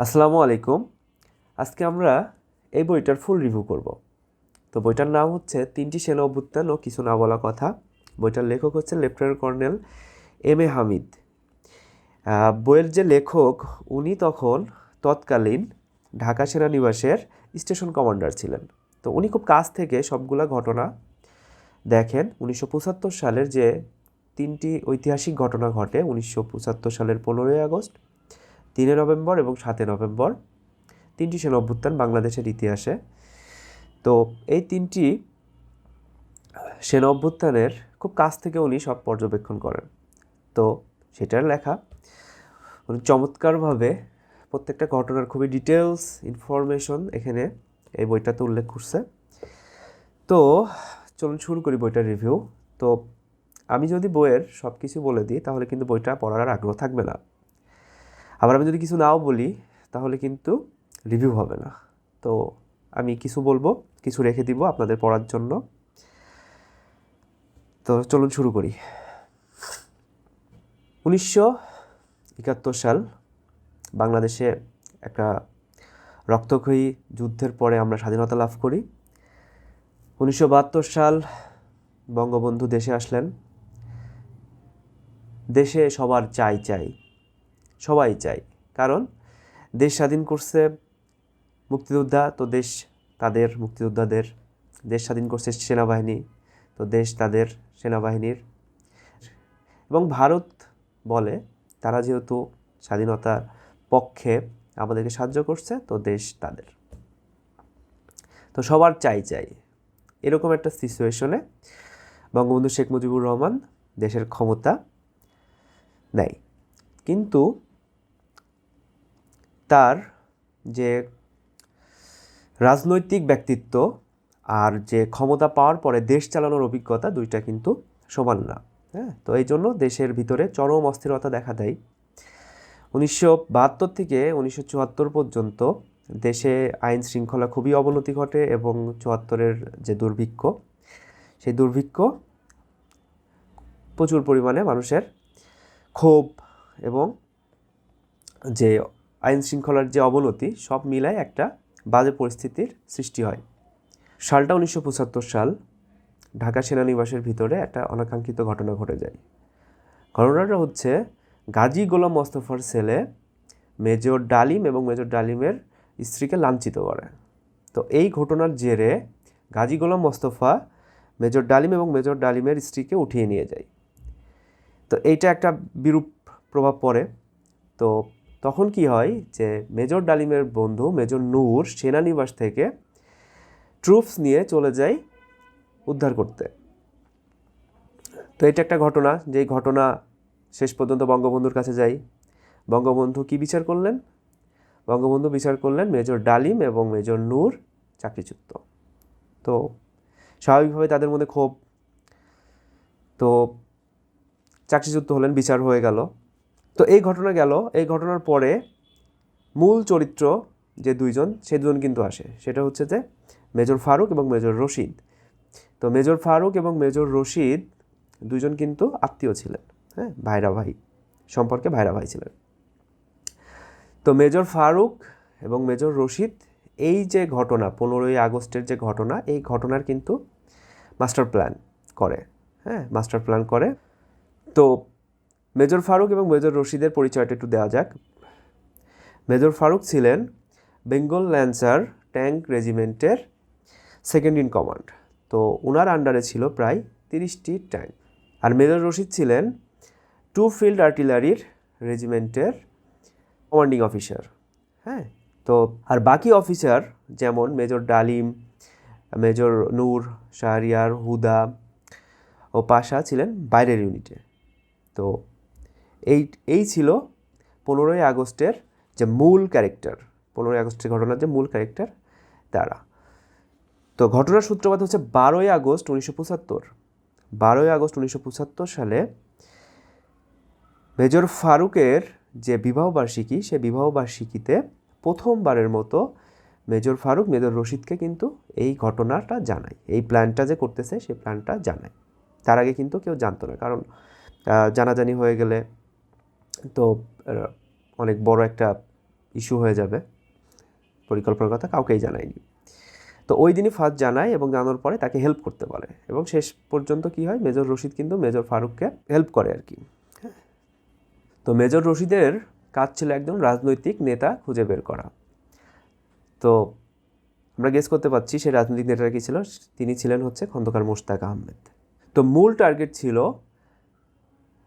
আসসালামু আলাইকুম। আজকে আমরা এই বইটার ফুল রিভিউ করব। তো বইটার নাম হচ্ছে ৩টি সেনা অভ্যুত্থান ও কিছু না বলা কথা। বইটার লেখক হচ্ছে lieutenant colonel M A Hamid. বইয়ের যে লেখক উনি তখন তৎকালীন ঢাকা সেনানিবাসের স্টেশন কমান্ডার ছিলেন। তো উনি খুব কাছ থেকে সবগুলা ঘটনা দেখেন। ১৯৭৫ সালের যে ৩টি ঐতিহাসিক ঘটনা ঘটে, ১৯৭৫ সালের ১৫ই আগস্ট, ৩ নভেম্বর এবং ৭ নভেম্বর, ৩টি সেনা অভ্যুত্থান বাংলাদেশের ইতিহাসে। তো এই ৩টি সেনা অভ্যুত্থানের খুব কাছ থেকে উনি সব পর্যবেক্ষণ করেন। তো সেটার লেখা উনি চমৎকারভাবে প্রত্যেকটা ঘটনার খুবই ডিটেলস ইনফরমেশন এখানে এই বইটাতে উল্লেখ করছে। তো চলুন শুরু করি বইটার রিভিউ। তো আমি যদি বইয়ের সব কিছু বলে দিই তাহলে কিন্তু বইটা পড়ার আর আগ্রহ থাকবে না। আবার আমি যদি কিছু নাও বলি তাহলে কিন্তু রিভিউ হবে না। তো আমি কিছু বলবো, কিছু রেখে দিব আপনাদের পড়ার জন্য। তো চলুন শুরু করি। ১৯৭১ সাল বাংলাদেশে একটা রক্তক্ষয়ী যুদ্ধের পরে আমরা স্বাধীনতা লাভ করি। ১৯৭২ সাল বঙ্গবন্ধু দেশে আসলেন। দেশে সবার চাই, সবাই চাই, কারণ দেশ স্বাধীন করছে মুক্তিযোদ্ধা, তো দেশ তাদের মুক্তিযোদ্ধাদের। দেশ স্বাধীন করছে সেনাবাহিনী, তো দেশ তাদের সেনাবাহিনীর। এবং ভারত বলে তারা যেহেতু স্বাধীনতার পক্ষে আমাদেরকে সাহায্য করছে, তো দেশ তাদের। তো সবার চাই এরকম একটা সিচুয়েশনে বঙ্গবন্ধু শেখ মুজিবুর রহমান দেশের ক্ষমতা নেয়। কিন্তু তার যে রাজনৈতিক ব্যক্তিত্ব আর যে ক্ষমতা পাওয়ার পরে দেশ চালানোর অভিজ্ঞতা, দুইটা কিন্তু সমান না। হ্যাঁ, তো এই জন্য দেশের ভিতরে চরম অস্থিরতা দেখা দেয়। ১৯৭২ থেকে ১৯৭৪ পর্যন্ত দেশে আইন শৃঙ্খলা খুবই অবনতি ঘটে এবং ৭৪-এর যে দুর্ভিক্ষ, সেই দুর্ভিক্ষ প্রচুর পরিমাণে মানুষের ক্ষোভ এবং যে আইন শৃঙ্খলার যে অবনতি, সব মিলায় একটা বাজে পরিস্থিতির সৃষ্টি হয়। সালটা ১৯৭৫ সাল। ঢাকা সেনানিবাসের ভিতরে একটা অনাকাঙ্ক্ষিত ঘটনা ঘটে যায়। ঘটনাটা হচ্ছে গাজী গোলাম মোস্তফার ছেলে মেজর ডালিম এবং মেজর ডালিমের স্ত্রীকে লাঞ্ছিত করে। তো এই ঘটনার জেরে গাজী গোলাম মোস্তফা মেজর ডালিম এবং মেজর ডালিমের স্ত্রীকে উঠিয়ে নিয়ে যায়। তো এইটা একটা বিরূপ প্রভাব পড়ে। তো তখন কি হয় যে মেজর ডালিমের বন্ধু মেজর নূর সেনানিবাস থেকে ট্রুপস নিয়ে চলে যায় উদ্ধার করতে। তো এটা একটা ঘটনা, যেই ঘটনা শেষ পর্যন্ত বঙ্গবন্ধুর কাছে যায়। বঙ্গবন্ধু কি বিচার করলেন? বঙ্গবন্ধু বিচার করলেন মেজর ডালিম এবং মেজর নূর চাকরিচ্যুত। তো স্বাভাবিকভাবে তাদের মধ্যে ক্ষোভ। তো চাকরিচ্যুত হলেন, বিচার হয়ে গেল। তো এই ঘটনা গেল। এই ঘটনার পরে মূল চরিত্র যে দুইজন, সে দুজন কিন্তু আসে। সেটা হচ্ছে যে মেজর ফারুক এবং মেজর রশিদ। তো মেজর ফারুক এবং মেজর রশিদ দুজন কিন্তু আত্মীয় ছিলেন। হ্যাঁ, ভাইরা ভাই সম্পর্কে ভাইরা ভাই ছিলেন। তো মেজর ফারুক এবং মেজর রশিদ এই যে ঘটনা 15ই আগস্টের যে ঘটনা, এই ঘটনার কিন্তু মাস্টার প্ল্যান করে। হ্যাঁ, মাস্টার প্ল্যান করে। তো মেজর ফারুক এবং মেজর রশিদের পরিচয়টা একটু দেওয়া যাক। মেজর ফারুক ছিলেন বেঙ্গল ল্যান্সার ট্যাঙ্ক রেজিমেন্টের সেকেন্ড ইন কমান্ড। তো ওনার আন্ডারে ছিল প্রায় 30টি ট্যাঙ্ক। আর মেজর রশিদ ছিলেন 2 ফিল্ড আর্টিলারির রেজিমেন্টের কমান্ডিং অফিসার। হ্যাঁ, তো আর বাকি অফিসার যেমন মেজর ডালিম, মেজর নূর, শাহরিয়ার, হুদা ও পাশা ছিলেন বাইরের ইউনিটে। তো এই ছিল 15ই আগস্টের যে মূল ক্যারেক্টার, 15ই আগস্টের ঘটনার যে মূল ক্যারেক্টার তারা। তো ঘটনার সূত্রপাত হচ্ছে 12ই আগস্ট 1975। 12ই আগস্ট 1975 সালে মেজর ফারুকের যে বিবাহবার্ষিকী, সে বিবাহবার্ষিকীতে প্রথমবারের মতো মেজর ফারুক মেজর রশিদকে কিন্তু এই ঘটনাটা জানায়। এই প্ল্যানটা যে করতেছে সেই প্ল্যানটা জানায়। তার আগে কিন্তু কেউ জানতো না, কারণ জানাজানি হয়ে গেলে তো অনেক বড় একটা ইস্যু হয়ে যাবে, পরিকল্পনার কথা কাউকেই জানায়নি। তো ওই দিনই ফার্স্ট জানায় এবং জানানোর পরে তাকে হেল্প করতে বলে, এবং শেষ পর্যন্ত কি হয়, মেজর রশিদ কিন্তু মেজর ফারুককে হেল্প করে আর কি। তো মেজর রশিদের কাজ ছিল একজন রাজনৈতিক নেতা খুঁজে বের করা। তো আমরা গেস করতে পারছি সেই রাজনৈতিক নেতাটা কী ছিল, তিনি ছিলেন হচ্ছে খন্দকার মোশতাক আহমেদ। তো মূল টার্গেট ছিল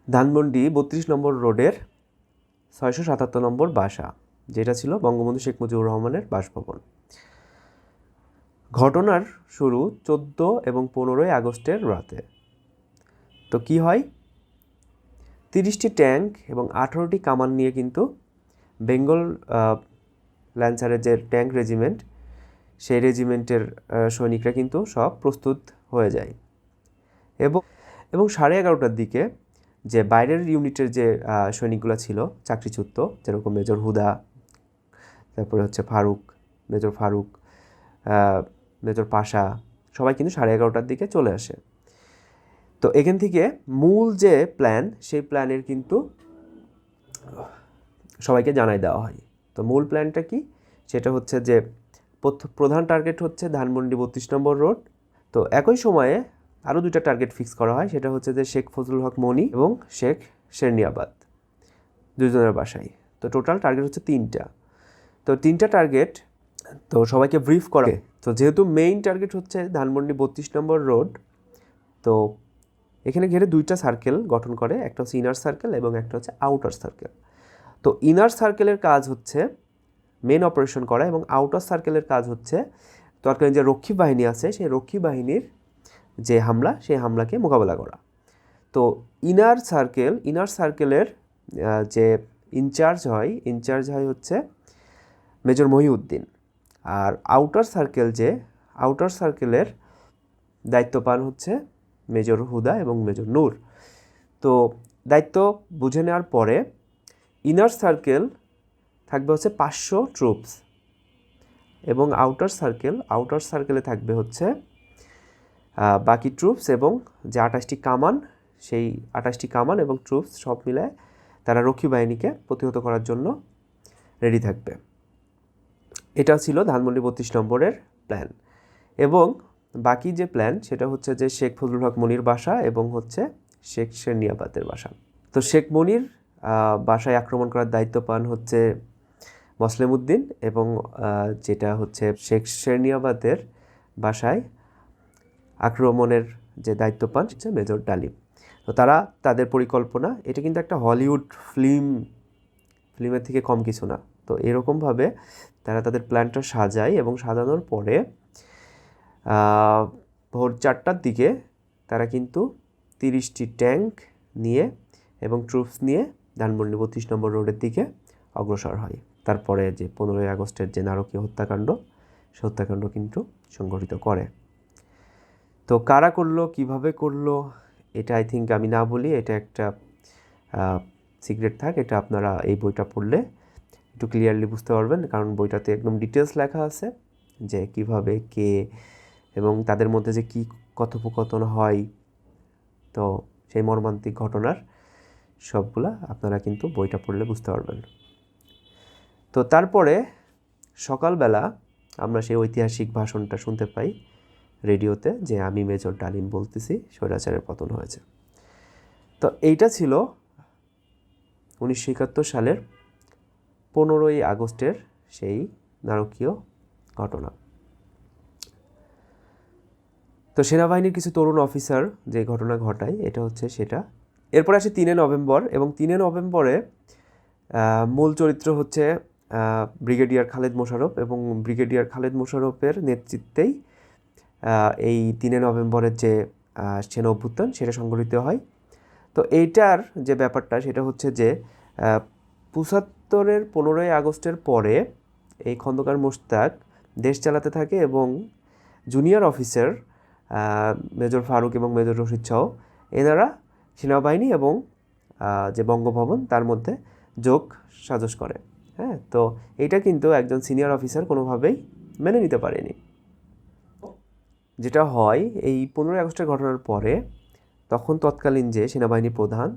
ধানমন্ডি 32 নম্বর রোডের 677 নম্বর বাসা, যেটা ছিল বঙ্গবন্ধু শেখ মুজিবুর রহমানের বাসভবন। ঘটনার শুরু 14 এবং 15 আগস্টের রাতে। তো কি হয়, 30টি ট্যাঙ্ক এবং 18টি কামান নিয়ে কিন্তু বেঙ্গল ল্যান্সারের যে ট্যাঙ্ক রেজিমেন্ট, সেই রেজিমেন্টের সৈনিকরা কিন্তু সব প্রস্তুত হয়ে যায়। এবং 11:30টার দিকে যে বাইরের ইউনিটের যে সৈনিকগুলো ছিল চাকরিচ্যুত, যেরকম মেজর হুদা, তারপরে হচ্ছে ফারুক, মেজর ফারুক, মেজর পাশা, সবাই কিন্তু 11:30টার দিকে চলে আসে। তো এখান থেকে মূল যে প্ল্যান, সেই প্ল্যানের কিন্তু সবাইকে জানাই দেওয়া হয়। তো মূল প্ল্যানটা কি, সেটা হচ্ছে যে প্রধান টার্গেট হচ্ছে ধানমন্ডি 32 নম্বর রোড। তো একই সময়ে আরও 2টা টার্গেট ফিক্স করা হয়, সেটা হচ্ছে যে শেখ ফজলুল হক মনি এবং শেখ শেরনিয়াবাদ, দুজনের বাসায়। তো টোটাল টার্গেট হচ্ছে 3টা। তো 3টা টার্গেট তো সবাইকে ব্রিফ করা। তো যেহেতু মেইন টার্গেট হচ্ছে ধানমন্ডি 32 নম্বর রোড, তো এখানে ঘিরে 2টা সার্কেল গঠন করে, একটা হচ্ছে ইনার সার্কেল এবং একটা হচ্ছে আউটার সার্কেল। তো ইনার সার্কেলের কাজ হচ্ছে মেন অপারেশন করা, এবং আউটার সার্কেলের কাজ হচ্ছে তৎকালীন যে রক্ষী বাহিনী আছে, সেই রক্ষী বাহিনীর যে হামলা, সেই হামলাকে মোকাবেলা করা। তো ইনার সার্কেলের যে ইনচার্জ হয় হচ্ছে মেজর মহিউদ্দিন। আর আউটার সার্কেলের দায়িত্ব পান হচ্ছে মেজর হুদা এবং মেজর নূর। তো দায়িত্ব বুঝে নেওয়ার পরে ইনার সার্কেল থাকবে হচ্ছে 500 ট্রুপস, এবং আউটার সার্কেলে থাকবে হচ্ছে বাকি ট্রুপস, এবং যে 28টি কামান, সেই 28টি কামান এবং ট্রুপস সব মিলায় তারা রক্ষী বাহিনীকে প্রতিহত করার জন্য রেডি থাকবে। এটা ছিল ধানমন্ডি 32 নম্বরের প্ল্যান। এবং বাকি যে প্ল্যান, সেটা হচ্ছে যে শেখ ফজলুল হক মনির বাসা এবং হচ্ছে শেখ শেরনিয়াবাদের বাসা। তো শেখ মনির বাসায় আক্রমণ করার দায়িত্ব পান হচ্ছে মোসলেম উদ্দিন, এবং যেটা হচ্ছে শেখ শেরনিয়াবাদের বাসায় আক্রমণের যে দায়িত্ব পান হচ্ছে মেজর ডালিম। তো তাদের পরিকল্পনা, এটা কিন্তু একটা হলিউড ফিল্মের থেকে কম কিছু না। তো এরকমভাবে তারা তাদের প্ল্যানটা সাজায়, এবং সাজানোর পরে ভোর 4টার দিকে তারা কিন্তু 30টি ট্যাঙ্ক নিয়ে এবং ট্রুপস নিয়ে ধানমন্ডি 32 নম্বর রোডের দিকে অগ্রসর হয়। তারপরে যে 15 আগস্টের যে নারকীয় হত্যাকাণ্ড, সে হত্যাকাণ্ড কিন্তু সংঘটিত করে। তো কারা করলো, কিভাবে করলো, এটা আই থিঙ্ক আমি না বলি, এটা একটা সিক্রেট থাক। এটা আপনারা এই বইটা পড়লে একটু ক্লিয়ারলি বুঝতে পারবেন, কারণ বইটাতে একদম ডিটেলস লেখা আছে যে কিভাবে, কে এবং তাদের মধ্যে যে কী কথোপকথন হয়। তো সেই মর্মান্তিক ঘটনার সবগুলা আপনারা কিন্তু বইটা পড়লে বুঝতে পারবেন। তো তারপরে সকালবেলা আমরা সেই ঐতিহাসিক ভাষণটা শুনতে পাই রেডিওতে, যে আমি মেজর ডালিম বলতেছি, স্বৈরাচারের পতন হয়েছে। তো এইটা ছিল 1971 সালের 15 আগস্টের সেই নারকীয় ঘটনা। তো সেনাবাহিনীর কিছু তরুণ অফিসার যে ঘটনা ঘটায়, এটা হচ্ছে সেটা। এরপর আসে 3 নভেম্বর, এবং 3 নভেম্বরে মূল চরিত্র হচ্ছে ব্রিগেডিয়ার খালেদ মোশাররফ, এবং ব্রিগেডিয়ার খালেদ মোশাররফের নেতৃত্বেই এই 3 নভেম্বরের যে সেনা অভ্যুত্থান, সেটা সংঘটিত হয়। তো এইটার যে ব্যাপারটা, সেটা হচ্ছে যে 75-এর 15 আগস্টের পরে এই খন্দকার মোশতাক দেশ চালাতে থাকে, এবং জুনিয়র অফিসার মেজর ফারুক এবং মেজর রশিদ সহ এনারা সেনাবাহিনী এবং যে বঙ্গভবন, তার মধ্যে যোগ সাজস করে। হ্যাঁ, তো এইটা কিন্তু একজন সিনিয়র অফিসার কোনোভাবেই মেনে নিতে পারেনি। যেটা হয়, এই 15 আগস্টের ঘটনার পরে তখন তৎকালীন যে সেনাবাহিনী প্রধান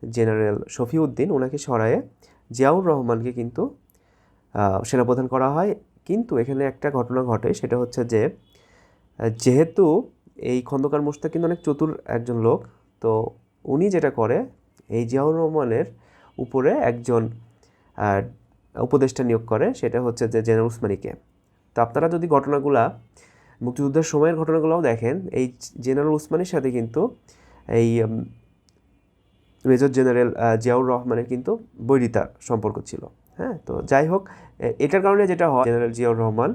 জেনারেল শফিউদ্দিন, ওনাকে সরায়ে জিয়াউর রহমানকে কিন্তু সেনাপ্রধান করা হয়। কিন্তু এখানে একটা ঘটনা ঘটে, সেটা হচ্ছে যে যেহেতু এই খন্দকার মোশতাক কিন্তু অনেক চতুর একজন লোক, তো উনি যেটা করে এই জিয়াউর রহমানের উপরে একজন উপদেষ্টা নিয়োগ করে, সেটা হচ্ছে যে জেনারেল উসমানীকে। তো আপনারা যদি ঘটনাগুলা মুক্তিযুদ্ধের সময়ের ঘটনাগুলোও দেখেন, এই জেনারেল উসমানীর সাথে কিন্তু এই মেজর জেনারেল জিয়াউর রহমানের কিন্তু বৈরিতার সম্পর্ক ছিল। হ্যাঁ, তো যাই হোক, এটার কারণে যেটা হয়, জেনারেল জিয়াউর রহমান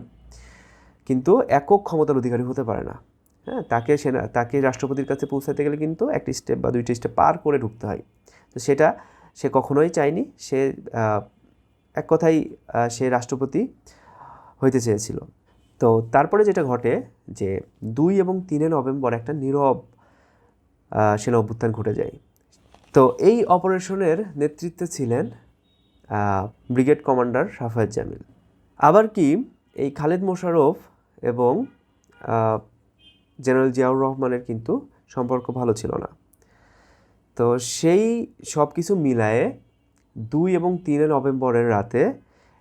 কিন্তু একক ক্ষমতার অধিকারী হতে পারে না। হ্যাঁ, তাকে রাষ্ট্রপতির কাছে পৌঁছাতে গেলে কিন্তু একটি স্টেপ বা দুইটি স্টেপ পার করে ঢুকতে হয়। তো সেটা সে কখনোই চায়নি। সে এক কথায় সে রাষ্ট্রপতি হইতে চেয়েছিল। তো তারপরে যেটা ঘটে যে 2 এবং 3 নভেম্বর একটা নীরব সেনা অভ্যুত্থান ঘটে যায়। তো এই অপারেশনের নেতৃত্বে ছিলেন ব্রিগেড কমান্ডার সাফায়েত জামিল। আবার কি এই খালেদ মোশাররফ এবং জেনারেল জিয়াউর রহমানের কিন্তু সম্পর্ক ভালো ছিল না। তো সেই সব কিছু মিলায়ে 2 এবং 3 নভেম্বরের রাতে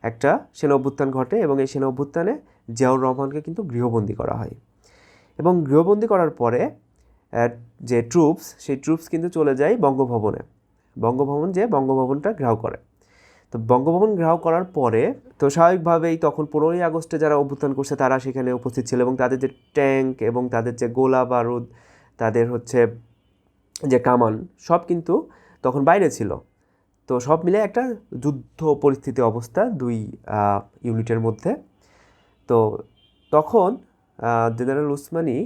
একটা সেনা অভ্যুত্থান ঘটে এবং এই সেনা অভ্যুত্থানে জিয়াউর রহমানকে কিন্তু গৃহবন্দী করা হয়। এবং গৃহবন্দী করার পরে যে সেই ট্রুপস কিন্তু চলে যায় বঙ্গভবনে। বঙ্গভবনটা ঘেরাও করে। তো বঙ্গভবন ঘেরাও করার পরে তো স্বাভাবিকভাবেই তখন 15ই আগস্টে যারা অভ্যুত্থান করছে তারা সেখানে উপস্থিত ছিল এবং তাদের যে ট্যাঙ্ক এবং তাদের যে গোলা বারুদ, তাদের হচ্ছে যে কামান, সব কিন্তু তখন বাইরে ছিল। তো সব মিলে একটা যুদ্ধ পরিস্থিতি অবস্থা 2 ইউনিটের মধ্যে। তো তখন জেনারেল উসমানী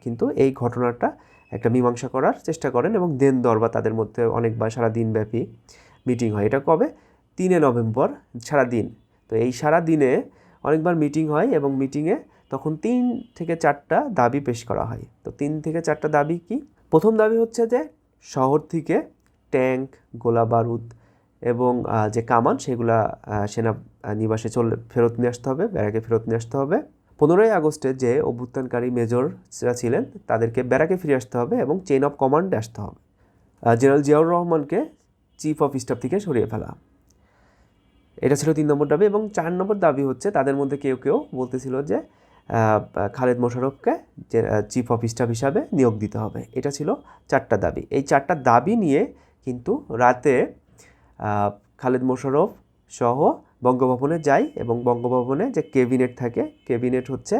কিন্তু এই ঘটনাটা একটা মীমাংসা করার চেষ্টা করেন এবং দেন দরবার তাদের মধ্যে অনেকবার সারা দিনব্যাপী মিটিং হয়। এটা কবে? 3 নভেম্বর সারাদিন। তো এই সারা দিনে অনেকবার মিটিং হয় এবং মিটিংয়ে তখন 3 থেকে 4টা দাবি পেশ করা হয়। তো 3 থেকে 4টা দাবি কি? প্রথম দাবি হচ্ছে যে শহর থেকে ট্যাঙ্ক, গোলা বারুদ এবং যে কামান, সেগুলা সেনা নিবাসে ফেরত নিয়ে আসতে হবে, ব্যারাকে ফেরত নিয়ে আসতে হবে। 15ই আগস্টে যে অভ্যুত্থানকারী মেজররা ছিলেন তাদেরকে ব্যারাকে ফিরে আসতে হবে এবং চেইন অফ কমান্ডে আসতে হবে। জেনারেল জিয়াউর রহমানকে চিফ অফ স্টাফ থেকে সরিয়ে ফেলা, এটা ছিল 3 নম্বর দাবি। এবং 4 নম্বর দাবি হচ্ছে তাদের মধ্যে কেউ কেউ বলতেছিল যে খালেদ মোশাররফকে যে চিফ অফ স্টাফ হিসাবে নিয়োগ দিতে হবে। এটা ছিল 4টা দাবি। এই 4টা দাবি নিয়ে কিন্তু রাতে খালেদ মোশাররফ সহ বঙ্গভবনে যায় এবং বঙ্গভবনে যে ক্যাবিনেট থাকে, ক্যাবিনেট হচ্ছে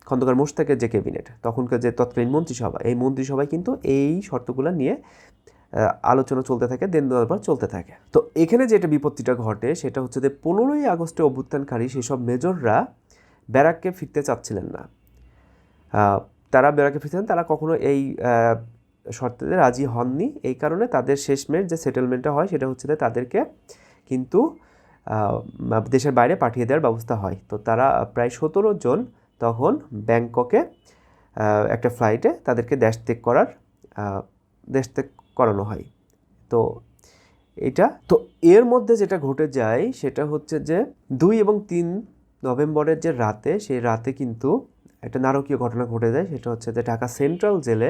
খন্দকার মোশতাকের যে ক্যাবিনেট, তখনকার যে তৎকালীন মন্ত্রিসভা, এই মন্ত্রিসভায় কিন্তু এই শর্তগুলো নিয়ে আলোচনা চলতে থাকে, দেন দরবার চলতে থাকে। তো এখানে যেটা বিপত্তিটা ঘটে সেটা হচ্ছে যে 15ই আগস্টে অভ্যুত্থানকারী সেসব মেজররা ব্যারাককে ফিরতে চাচ্ছিলেন না। তারা ব্যারাকে ফিরতেন, তারা কখনো এই শর্তে রাজি হননি। এই কারণে তাদের শেষমেশ যে সেটেলমেন্টটা হয় সেটা হচ্ছে যে তাদেরকে কিন্তু দেশের বাইরে পাঠিয়ে দেওয়ার ব্যবস্থা হয়। তো তারা প্রায় 17 জন তখন ব্যাংককে একটা ফ্লাইটে তাদেরকে দেশ ত্যাগ করানো হয়। তো এটা তো এর মধ্যে যেটা ঘটে যায় সেটা হচ্ছে যে 2 এবং 3 নভেম্বরের যে রাতে, সেই রাতে কিন্তু একটা নারকীয় ঘটনা ঘটে যায়। সেটা হচ্ছে যে ঢাকা সেন্ট্রাল জেলে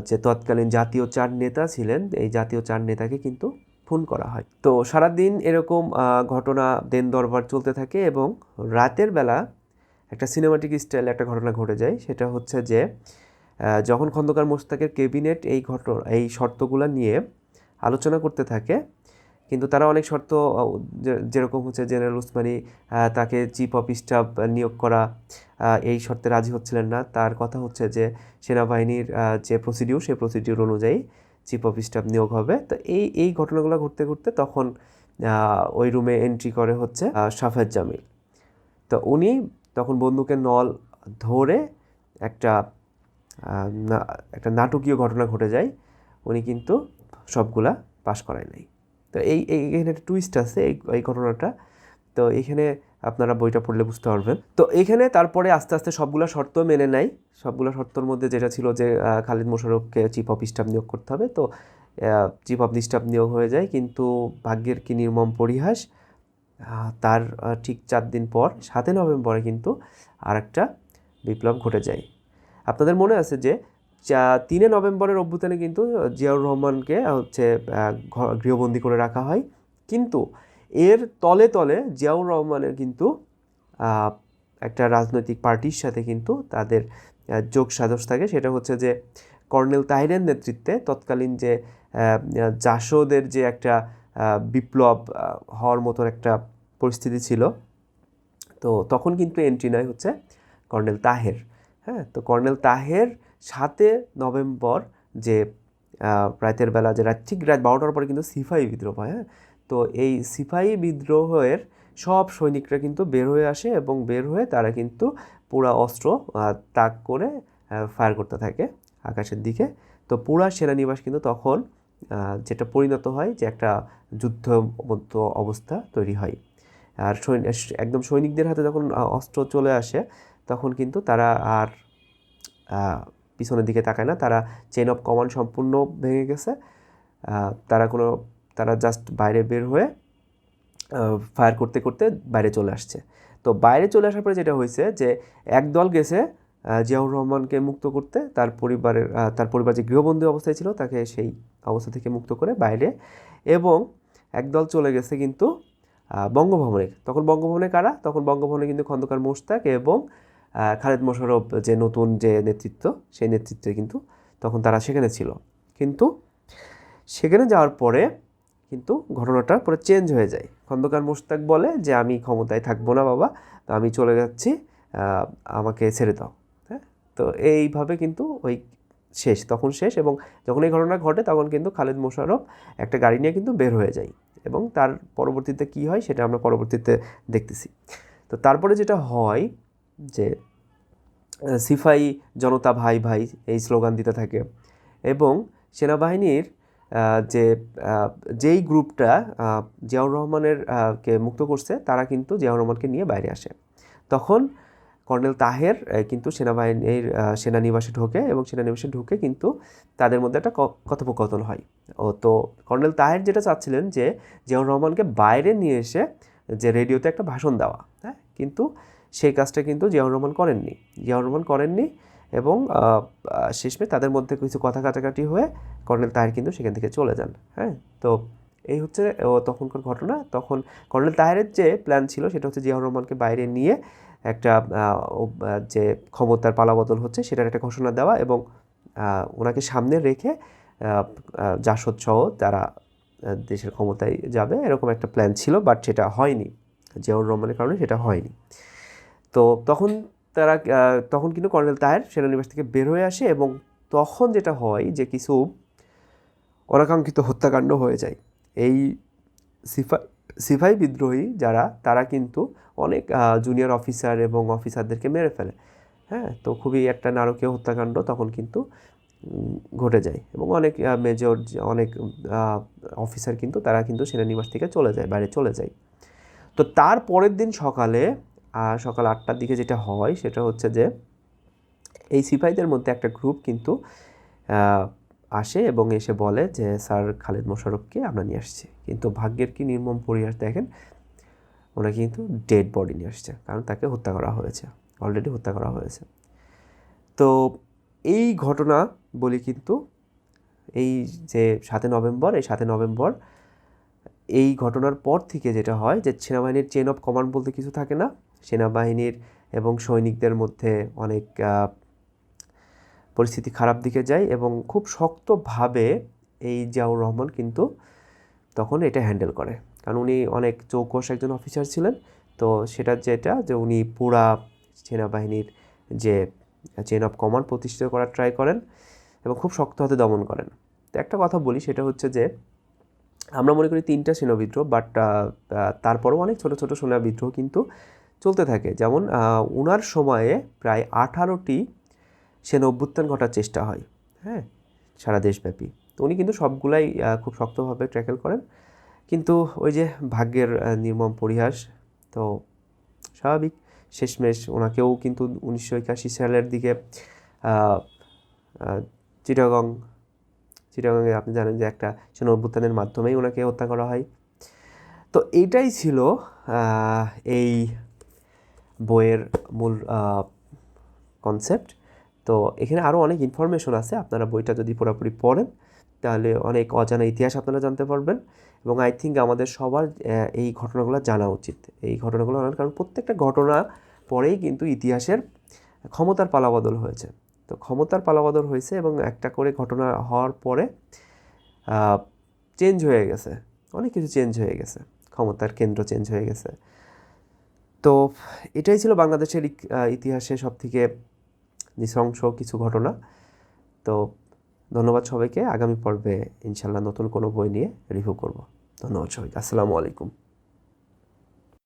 যে তৎকালীন জাতীয় 4 নেতা ছিলেন, এই জাতীয় 4 নেতাকে কিন্তু খুন করা হয়। তো সারাদিন এরকম ঘটনা দেন দরবার চলতে থাকে এবং রাতের বেলা একটা সিনেমাটিক স্টাইলে একটা ঘটনা ঘটে যায়। সেটা হচ্ছে যে যখন খন্দকার মোশতাকের ক্যাবিনেট এই শর্তগুলো নিয়ে আলোচনা করতে থাকে, কিন্তু তারা অনেক শর্ত, যেরকম হচ্ছে জেনারেল উসমানী তাকে চিফ অফ স্টাফ নিয়োগ করা, এই শর্তে রাজি হচ্ছিলেন না। তার কথা হচ্ছে যে সেনাবাহিনীর যে প্রসিডিউর, সেই প্রসিডিউর অনুযায়ী চিফ অফ স্টাফ নিয়োগ হবে। তো এই ঘটনাগুলো ঘটতে ঘটতে তখন ওই রুমে এন্ট্রি করে হচ্ছে সাফায়েত জামিল। তো উনি তখন বন্দুকের নল ধরে একটা নাটকীয় ঘটনা ঘটে যায়। উনি কিন্তু সবগুলা পাশ করায় নাই। তো এইখানে একটা টুইস্ট আছে এই ঘটনাটা। তো এইখানে আপনারা বইটা পড়লে বুঝতে পারবেন। তো এইখানে তারপরে আস্তে আস্তে সবগুলা শর্ত মেনে নেয়। সবগুলা শর্তর মধ্যে যেটা ছিল যে খালিদ মোশাররফকে চিফ অফ স্টাফ নিয়োগ করতে হবে। তো চিফ অফ স্টাফ নিয়োগ হয়ে যায়, কিন্তু ভাগ্যের কি নির্মম পরিহাস, তার ঠিক 4 দিন পর 7 নভেম্বরে কিন্তু আরেকটা বিপ্লব ঘটে যায়। আপনাদের মনে আছে যে 3 নভেম্বরের অভ্যুত্থানে কিন্তু জিয়াউর রহমানকে হচ্ছে গৃহবন্দী করে রাখা হয়, কিন্তু এর তলে তলে জিয়াউর রহমানের কিন্তু একটা রাজনৈতিক পার্টির সাথে কিন্তু তাদের যোগ সাজশ থাকে। সেটা হচ্ছে যে কর্নেল তাহিরের নেতৃত্বে তৎকালীন যে জাসদের যে একটা বিপ্লব হওয়ার মতন একটা পরিস্থিতি ছিল, তো তখন কিন্তু এন্ট্রি নেয় হচ্ছে কর্নেল তাহের। হ্যাঁ, তো কর্নেল তাহের 7 নভেম্বর যে রাতের বেলা যে ঠিক রাত 12টার পরে কিন্তু সিপাহী বিদ্রোহ হয়। হ্যাঁ, তো এই সিপাহী বিদ্রোহের সব সৈনিকরা কিন্তু বের হয়ে আসে এবং বের হয়ে তারা কিন্তু পুরা অস্ত্র তাক করে ফায়ার করতে থাকে আকাশের দিকে। তো পুরা সেনানিবাস কিন্তু তখন যেটা পরিণত হয় যে একটা যুদ্ধমত অবস্থা তৈরি হয়। আর একদম সৈনিকদের হাতে যখন অস্ত্র চলে আসে তখন কিন্তু তারা আর পিছনের দিকে তাকায় না, তারা চেইন অফ কমান্ড সম্পূর্ণ ভেঙে গেছে। তারা জাস্ট বাইরে বের হয়ে ফায়ার করতে করতে বাইরে চলে আসছে। তো বাইরে চলে আসার পরে যেটা হয়েছে যে একদল গেছে জিয়াউর রহমানকে মুক্ত করতে, তার পরিবার যে গৃহবন্দী অবস্থায় ছিল তাকে সেই অবস্থা থেকে মুক্ত করে বাইরে, এবং একদল চলে গেছে কিন্তু বঙ্গভবনে। তখন বঙ্গভবনে কারা? তখন বঙ্গভবনে কিন্তু খন্দকার মোশতাক এবং খালেদ মোশাররফ যে নতুন যে নেতৃত্ব, সেই নেতৃত্বে কিন্তু তখন তারা সেখানে ছিল। কিন্তু সেখানে যাওয়ার পরে কিন্তু ঘটনাটা পুরো চেঞ্জ হয়ে যায়। খন্দকার মোশতাক বলে যে আমি ক্ষমতায় থাকবো না বাবা, তো আমি চলে যাচ্ছি, আমাকে ছেড়ে দাও। হ্যাঁ, তো এইভাবে কিন্তু তখন শেষ। এবং যখন এই ঘটনা ঘটে তখন কিন্তু খালেদ মোশাররফ একটা গাড়ি নিয়ে কিন্তু বের হয়ে যায়, এবং তার পরবর্তীতে কী হয় সেটা আমরা পরবর্তীতে দেখতেছি। তো তারপরে যেটা হয় যে সিপাহী জনতা ভাই ভাই এই স্লোগান দিতে থাকে, এবং সেনাবাহিনীর যেই গ্রুপটা জিয়াউর রহমানের কে মুক্ত করছে তারা কিন্তু জিয়াউর রহমানকে নিয়ে বাইরে আসে। তখন কর্নেল তাহের কিন্তু সেনানিবাসে ঢোকে, এবং সেনানিবাসে ঢুকে কিন্তু তাদের মধ্যে একটা কথোপকথন হয়। তো কর্নেল তাহের যেটা চাচ্ছিলেন যে জিয়াউর রহমানকে বাইরে নিয়ে এসে যে রেডিওতে একটা ভাষণ দেওয়া, হ্যাঁ, কিন্তু সেই কাজটা কিন্তু জিয়াউর রহমান করেননি, এবং শেষমে তাদের মধ্যে কিছু কথা কাটাকাটি হয়ে কর্নেল তাহের কিন্তু সেখান থেকে চলে যান। হ্যাঁ, তো এই হচ্ছে তখনকার ঘটনা। তখন কর্নেল তাহেরের যে প্ল্যান ছিল সেটা হচ্ছে জিয়াউর রহমানকে বাইরে নিয়ে একটা যে ক্ষমতার পালাবদল হচ্ছে সেটার একটা ঘোষণা দেওয়া, এবং ওনাকে সামনে রেখে জাসদ সহ তারা দেশের ক্ষমতায় যাবে, এরকম একটা প্ল্যান ছিল। বাট সেটা হয়নি, জিয়াউর রহমানের কারণে সেটা হয়নি। তো তখন কিন্তু কর্নেল তাহের সেনানিবাস থেকে বের হয়ে আসে, এবং তখন যেটা হয় যে কিছু অনাকাঙ্ক্ষিত হত্যাকাণ্ড হয়ে যায়। এই সিপাহী বিদ্রোহী যারা, তারা কিন্তু অনেক জুনিয়র অফিসার এবং অফিসারদেরকে মেরে ফেলে। হ্যাঁ, তো খুবই একটা নারকীয় হত্যাকাণ্ড তখন কিন্তু ঘটে যায়, এবং অনেক মেজর অনেক অফিসার কিন্তু তারা কিন্তু সেনানিবাস থেকে বাইরে চলে যায়। তো তার পরের দিন সকাল 8টার দিকে যেটা হয় সেটা হচ্ছে যে এই সিপাহীদের মধ্যে একটা গ্রুপ কিন্তু আসে এবং এসে বলে যে স্যার খালেদ মোশাররফকে আমরা নিয়ে আসছি। কিন্তু ভাগ্যের কি নির্মম পরিহাস দেখেন, ওনাকে কিন্তু ডেড বডি নিয়ে আসছে, কারণ তাকে অলরেডি হত্যা করা হয়েছে। তো এই ঘটনা বলি কিন্তু এই যে 7 নভেম্বর এই ঘটনার পর থেকে যেটা হয় যে সেনাবাহিনীর চেইন অফ কমান্ড বলতে কিছু থাকে না। সেনাবাহিনীর এবং সৈনিকদের মধ্যে অনেক পরিস্থিতি খারাপ দিকে যায়, এবং খুব শক্তভাবে এই জিয়াউর রহমান কিন্তু তখন এটা হ্যান্ডেল করে, কারণ উনি অনেক চৌকস একজন অফিসার ছিলেন। তো সেটা যে উনি পুরা সেনাবাহিনীর যে চেইন অফ কমান্ড প্রতিষ্ঠিত করার ট্রাই করেন এবং খুব শক্ত হাতে দমন করেন। তো একটা কথা বলি, সেটা হচ্ছে যে আমরা মনে করি 3টা সেনা বিদ্রোহ, বাট তারপরেও অনেক ছোটো ছোটো সেনা বিদ্রোহ কিন্তু চলতে থাকে। যেমন ওনার সময়ে প্রায় 18টি সেনা অভ্যুত্থান ঘটার চেষ্টা হয়, হ্যাঁ, সারা দেশব্যাপী। তো উনি কিন্তু সবগুলাই খুব শক্তভাবে ট্যাকেল করেন, কিন্তু ওই যে ভাগ্যের নির্মম পরিহাস, তো স্বাভাবিক শেষমেশ ওনাকেও কিন্তু 1981 সালের দিকে চিটাগংয়ে আপনি জানেন যে একটা সেনা অভ্যুত্থানের মাধ্যমেই ওনাকে হত্যা করা হয়। তো এইটাই ছিল এই বইয়ের মূল কনসেপ্ট। তো এখানে আরও অনেক ইনফরমেশন আছে, আপনারা বইটা যদি পুরোপুরি পড়েন তাহলে অনেক অজানা ইতিহাস আপনারা জানতে পারবেন। এবং আই থিঙ্ক আমাদের সবার এই ঘটনাগুলো জানা উচিত, এই ঘটনাগুলো, কারণ প্রত্যেকটা ঘটনা পরেই কিন্তু ইতিহাসের ক্ষমতার পালাবদল হয়েছে। তো ক্ষমতার পালাবদল হয়েছে এবং একটা করে ঘটনা হওয়ার পরে চেঞ্জ হয়ে গেছে, অনেক কিছু চেঞ্জ হয়ে গেছে, ক্ষমতার কেন্দ্র চেঞ্জ হয়ে গেছে। তো এটাই ছিল বাংলাদেশের ইতিহাসে সবথেকে নৃশংস কিছু ঘটনা। তো ধন্যবাদ সবাইকে। আগামী পর্বে ইনশাল্লাহ নতুন কোনো বই নিয়ে রিভিউ করব। ধন্যবাদ সবাইকে। আসসালামু আলাইকুম।